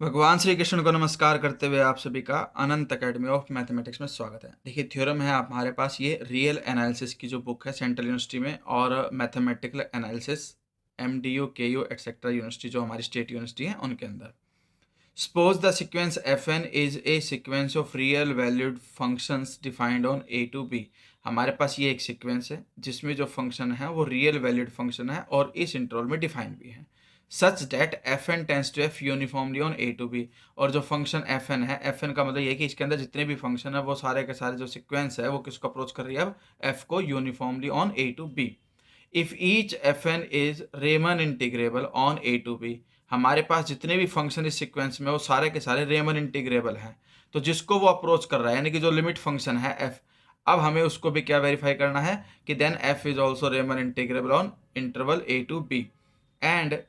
भगवान श्री कृष्ण को नमस्कार करते हुए आप सभी का अनंत अकेडमी ऑफ मैथमेटिक्स में स्वागत है। देखिए, थ्योरम है आप हमारे पास ये रियल एनालिसिस की जो बुक है सेंट्रल यूनिवर्सिटी में, और mathematical analysis MDU KU etcetera university जो हमारी स्टेट यूनिवर्सिटी है उनके अंदर। Suppose the sequence FN is a sequence of real valued functions defined on A to B। हमारे पास ये एक सीक्वेंस है जिसमें जो फंक्शन है वो रियल वैल्यूड फंक्शन है और इस इंटरवल में डिफाइन भी है, such that FN tends to F uniformly on A to B। और जो फंक्शन FN है, FN का मतलब ये है कि इसके अंदर जितने भी फंक्शन है वो सारे के सारे जो सीक्वेंस है वो किसको अप्रोच कर रही है, अब F को uniformly on A to B। If each FN is Riemann integrable on A to B। हमारे पास जितने भी फंक्शन इस सीक्वेंस में वो सारे के सारे रेमन इंटीग्रेबल हैं, तो जिसको वो अप्रोच कर रहा है यानी कि जो लिमिट फंक्शन है F, अब हमें उसको भी क्या वेरीफाई करना है कि then F is also Riemann integrable on interval A to B and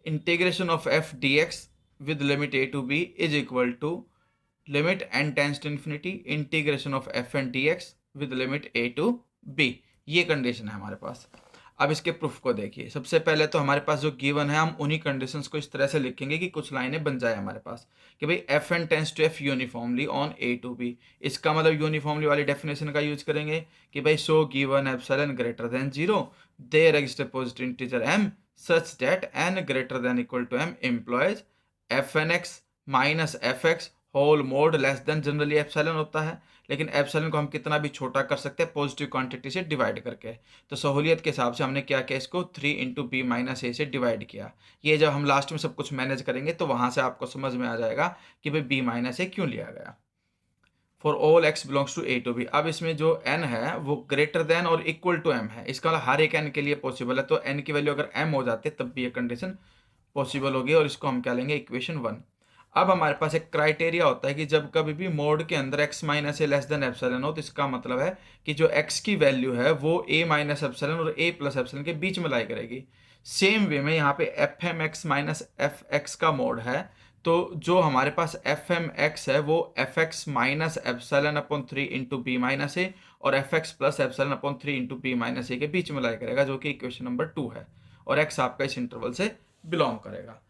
integration of f dx with limit a to b is equal to limit n tends to infinity integration of f and dx with limit a to b। ये condition है हमारे पास। अब इसके proof को देखिए। सबसे पहले तो हमारे पास जो गिवन है हम उन्हीं कंडीशंस को इस तरह से लिखेंगे कि कुछ लाइनें बन जाए हमारे पास कि भाई F N tends to F uniformly on A to B. इसका मतलब यूनिफॉर्मली वाली डेफिनेशन का यूज करेंगे कि भाई so given epsilon greater than zero there exist a positive integer m such that n greater than equal to m implies fnx minus F X whole mod less than generally epsilon होता है, लेकिन epsilon को हम कितना भी छोटा कर सकते हैं पॉजिटिव क्वांटिटी से डिवाइड करके। तो सहूलियत के हिसाब से हमने क्या किया, इसको 3 इंटू बी माइनस ए से डिवाइड किया। ये जब हम लास्ट में सब कुछ मैनेज करेंगे तो वहां से आपको समझ में आ जाएगा कि भाई बी माइनस ए क्यों लिया गया। For all x belongs to A to B. अब इसमें जो एन है वो ग्रेटर देन और इक्वल टू एम है, इसका मतलब हर एक एन के लिए पॉसिबल है। तो एन की वैल्यू अगर एम हो जाती है तब भी ये कंडीशन पॉसिबल होगी, और इसको हम क्या लेंगे, इक्वेशन 1। अब हमारे पास एक क्राइटेरिया होता है कि जब कभी भी मोड के अंदर x माइनस ए लेस देन एप्सिलॉन हो तो इसका मतलब है कि जो x की वैल्यू है वो a माइनस एप्सिलॉन और a प्लस एप्सिलॉन के बीच में लाई करेगी। सेम वे में यहाँ पे F M X minus F x का मोड है, तो जो हमारे पास एफ एम एक्स है वो f x minus epsilon upon 3 into B minus a और f x plus epsilon upon 3 into B minus a के बीच में लाई करेगा, जो कि इक्वेशन नंबर 2 है, और x आपका इस इंटरवल से बिलोंग करेगा।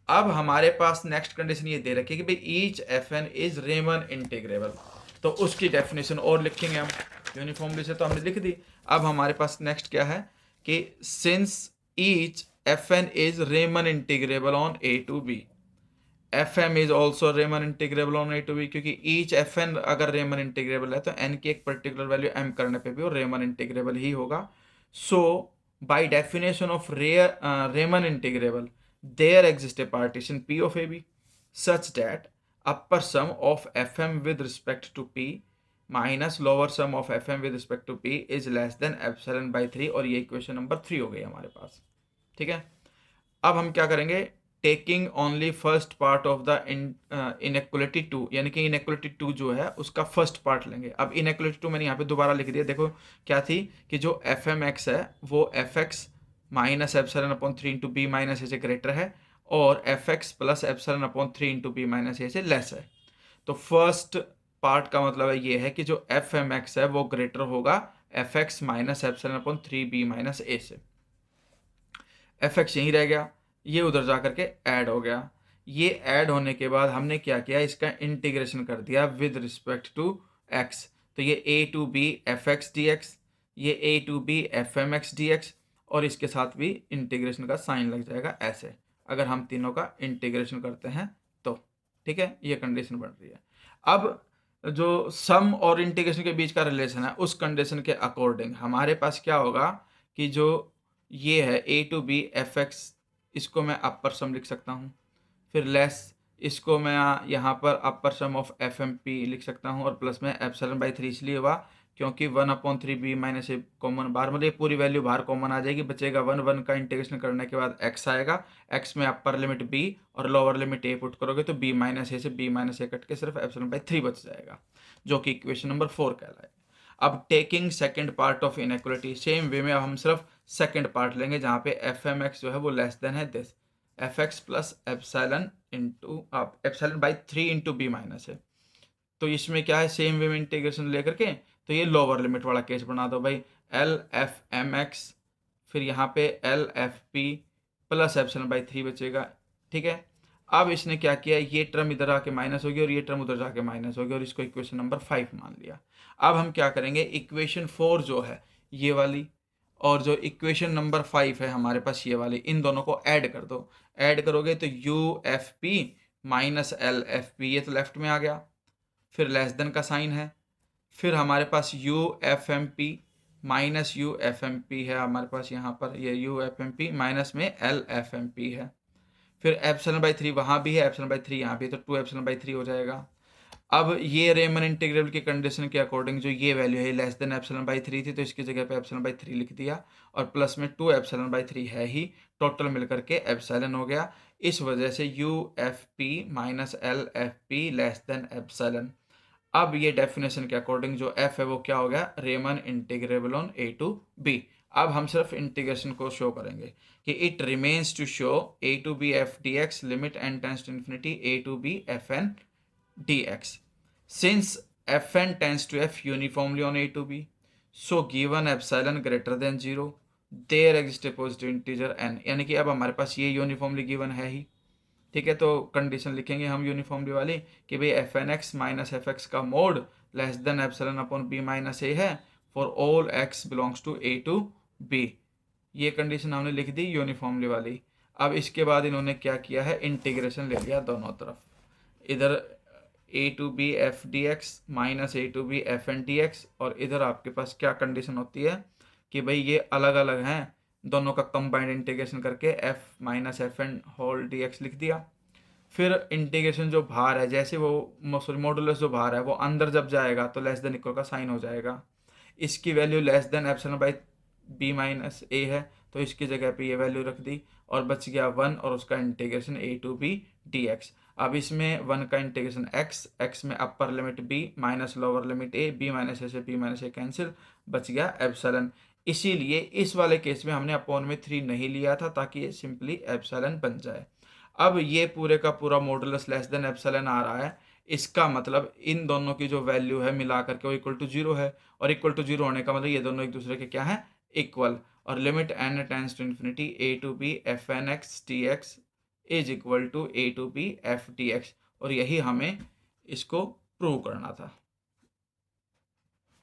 अब हमारे पास नेक्स्ट कंडीशन ये दे रखी है कि भाई each F N is Riemann integrable, तो उसकी डेफिनेशन और लिखेंगे हम यूनिफॉर्मली से, तो हमने लिख दी। अब हमारे पास नेक्स्ट क्या है कि since each F N is Riemann integrable on A to B, F M is also Riemann integrable on A to B, क्योंकि ईच एफ एन अगर रेमन इंटीग्रेबल है तो एन की एक पर्टिकुलर वैल्यू एम करने पे भी वो रेमन इंटीग्रेबल ही होगा। So by definition of Riemann integrable there exists a partition P of AB such that upper sum of Fm with respect to P minus lower sum of Fm with respect to P is less than epsilon by 3, और ये equation number 3 हो गई हमारे पास। ठीक है, अब हम क्या करेंगे, taking only first part of the inequality 2, यानी कि इनइक्वलिटी 2 जो है उसका फर्स्ट पार्ट लेंगे। अब इनइक्वलिटी 2 मैंने यहाँ पे दोबारा लिख दिया, देखो क्या थी कि जो एफ एम एक्स है वो f x minus epsilon upon 3 into B minus ए से ग्रेटर है और f x plus epsilon upon 3 into B minus ए से लेस है। तो फर्स्ट पार्ट का मतलब है ये है कि जो एफ एम एक्स है वो ग्रेटर होगा f x minus epsilon upon 3 b minus ए से। एफ एक्स यहीं रह गया, ये उधर जा करके ऐड हो गया। ये ऐड होने के बाद हमने क्या किया, इसका इंटीग्रेशन कर दिया विद रिस्पेक्ट टू एक्स। तो ये a to B f x d x, ये a to B F M x d x, और इसके साथ भी इंटीग्रेशन का साइन लग जाएगा ऐसे, अगर हम तीनों का इंटीग्रेशन करते हैं तो। ठीक है, ये कंडीशन बन रही है। अब जो सम और इंटीग्रेशन के बीच का रिलेशन है उस कंडीशन के अकॉर्डिंग हमारे पास क्या होगा कि जो ये है ए टू बी एफ एक्स, इसको मैं अपर सम लिख सकता हूँ, फिर लेस इसको मैं यहाँ पर अपर सम ऑफ एफ एम पी लिख सकता हूँ, और प्लस में एप्सिलॉन बाई 3 इसलिए हुआ क्योंकि 1/3 बी माइनस ए कॉमन बाहर, मतलब पूरी वैल्यू बाहर कॉमन आ जाएगी, बचेगा 1 का इंटीग्रेशन करने के बाद एक्स आएगा, एक्स में अपर लिमिट बी और लोअर लिमिट ए पुट करोगे तो बी माइनस ए से बी माइनस ए कट के सिर्फ एप्सिलॉन बाई 3 बच जाएगा, जो कि इक्वेशन नंबर 4 कहलाएगा। अब taking second part of inequality, same way में अब हम सिर्फ सेकेंड पार्ट लेंगे जहाँ पे एफ एम एक्स जो है वो लेस देन है this F x plus epsilon into epsilon by 3 into B minus है। तो इसमें क्या है, सेम वे में इंटीग्रेशन लेकर के तो ये लोअर लिमिट वाला केस बना दो भाई, एल एफ एम एक्स फिर यहाँ पे L F P plus epsilon by 3 बचेगा। ठीक है, अब इसने क्या किया, ये टर्म इधर आके माइनस हो गई और ये टर्म उधर जाके माइनस हो गई और इसको इक्वेशन नंबर 5 मान लिया। अब हम क्या करेंगे, इक्वेशन 4 जो है ये वाली और जो इक्वेशन नंबर 5 है हमारे पास ये वाली, इन दोनों को ऐड कर दो। ऐड करोगे तो U F P minus L F P, ये तो लेफ्ट में आ गया, फिर लेस देन का साइन है, फिर हमारे पास U f m p minus U f m p है हमारे पास यहाँ पर, ये U f m p minus में एल एफ एम पी है, फिर एप्सिलॉन बाई 3 वहाँ भी है, एप्सिलॉन बाई 3 यहाँ भी है, तो 2 एप्सिलॉन बाई 3 हो जाएगा। अब ये रेमन इंटीग्रल की कंडीशन के अकॉर्डिंग जो ये वैल्यू है लेस देन एप्सिलॉन बाई 3 थी, तो इसकी जगह पे एप्सिलॉन बाई 3 लिख दिया और प्लस में 2 एप्सिलॉन बाई 3 है ही, टोटल मिलकर के एप्सिलॉन हो गया। इस वजह से U F P minus L F P less than epsilon. अब ये डेफिनेशन के अकॉर्डिंग जो f है वो क्या हो गया, Riemann integrable on a to b। अब हम सिर्फ इंटीग्रेशन को शो करेंगे कि it remains to show a to b f dx limit n tends to infinity a to b fn dx since fn tends to f uniformly on a to b, so given epsilon greater than 0 there exists a positive integer n। यानी कि अब हमारे पास ये uniformly given है ही, ठीक है। तो condition लिखेंगे हम यूनिफॉर्मली वाली कि भाई F N x minus F x का mod less than epsilon upon b minus a है for all x belongs to A to b. ये कंडीशन हमने लिख दी यूनिफॉर्मली वाली। अब इसके बाद इन्होंने क्या किया है, इंटीग्रेशन ले लिया दोनों तरफ, इधर a to B F D x minus a to B F n d x, और इधर आपके पास क्या कंडीशन होती है कि भाई ये अलग अलग हैं, दोनों का कंबाइंड इंटीग्रेशन करके F minus F N whole D X लिख दिया। फिर इंटीग्रेशन जो बाहर है, जैसे वो सॉरी मॉडुलस जो बाहर है वो अंदर जब जाएगा तो लेस देन इक्वल का साइन हो जाएगा। इसकी value less than epsilon by b minus a है, तो इसकी जगह पे ये वैल्यू रख दी और बच गया 1 और उसका integration A to B D X. अब इसमें 1 का इंटीग्रेशन एक्स, एक्स में upper limit B minus lower limit A, B minus ए से बी माइनस ए कैंसिल, बच गया एप्सिलॉन। इसीलिए इस वाले केस में हमने अपॉन में 3 नहीं लिया था ताकि ये सिंपली एप्सिलॉन बन जाए। अब ये पूरे का पूरा मॉडुलस लेस देन एप्सिलॉन आ रहा है, इसका मतलब इन दोनों की जो वैल्यू है मिला करके वो इक्वल टू 0 है, और इक्वल टू 0 होने का मतलब ये दोनों एक दूसरे के क्या है, इक्वल। और limit n tends to infinity A to B F N X T X is equal to A to B F D x, और यही हमें इसको प्रूव करना था।